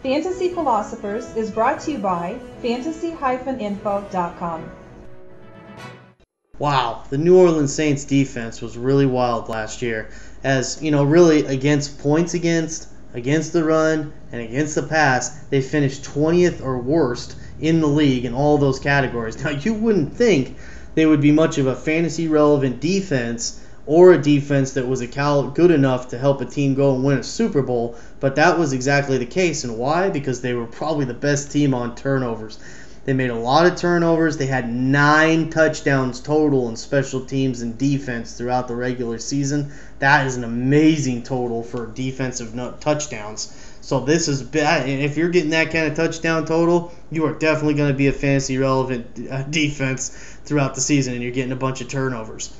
Fantasy Philosophers is brought to you by fantasy-info.com. Wow, the New Orleans Saints defense was really wild last year. As, really against points against the run, and against the pass, they finished 20th or worst in the league in all those categories. Now, you wouldn't think they would be much of a fantasy-relevant defense or a defense that was good enough to help a team go and win a Super Bowl, but that was exactly the case. And why? Because they were probably the best team on turnovers. They made a lot of turnovers. They had 9 touchdowns total in special teams and defense throughout the regular season. That is an amazing total for defensive touchdowns. So this is bad. And if you're getting that kind of touchdown total, you are definitely going to be a fantasy relevant defense throughout the season, and you're getting a bunch of turnovers.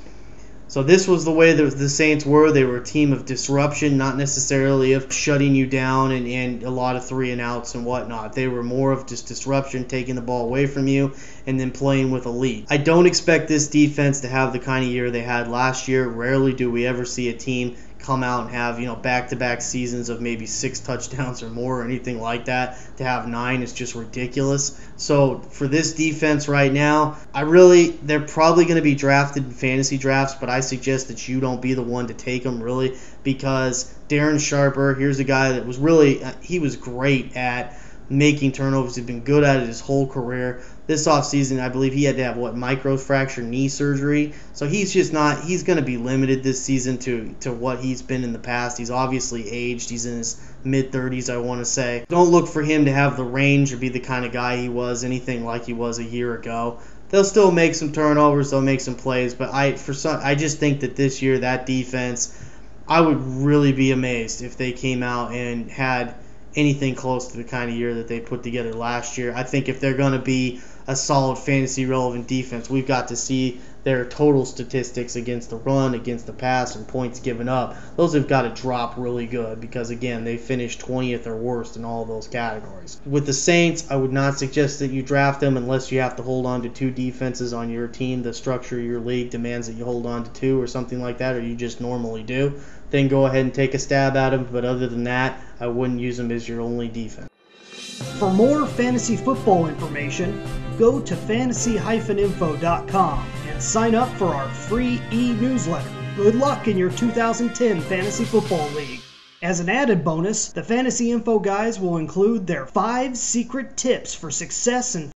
So this was the way that the Saints were. They were a team of disruption, not necessarily of shutting you down and a lot of 3-and-outs and whatnot. They were more of just disruption, taking the ball away from you, and then playing with a lead. I don't expect this defense to have the kind of year they had last year. Rarely do we ever see a team come out and have, back-to-back seasons of maybe 6 touchdowns or more or anything like that. To have 9 is just ridiculous. So for this defense right now, they're probably going to be drafted in fantasy drafts, but I suggest that you don't be the one to take them, really, because Darren Sharper, here's a guy that was he was great at making turnovers. He's been good at it his whole career. This offseason, I believe he had to have, microfracture knee surgery. So he's going to be limited this season to what he's been in the past. He's obviously aged. He's in his mid-30s, I want to say. Don't look for him to have the range or be the kind of guy he was, anything like he was a year ago. They'll still make some turnovers. They'll make some plays. But I just think that this year, that defense, I would really be amazed if they came out and had anything close to the kind of year that they put together last year. I think if they're going to be a solid fantasy relevant defense, we've got to see their total statistics against the run, against the pass, and points given up. Those have got to drop really good because, again, they finished 20th or worst in all of those categories. With the Saints, I would not suggest that you draft them unless you have to hold on to 2 defenses on your team. The structure of your league demands that you hold on to 2 or something like that, or you just normally do. Then go ahead and take a stab at them, but other than that, I wouldn't use them as your only defense. For more fantasy football information, go to fantasy-info.com and sign up for our free e-newsletter. Good luck in your 2010 Fantasy Football League. As an added bonus, the Fantasy Info guys will include their 5 secret tips for success in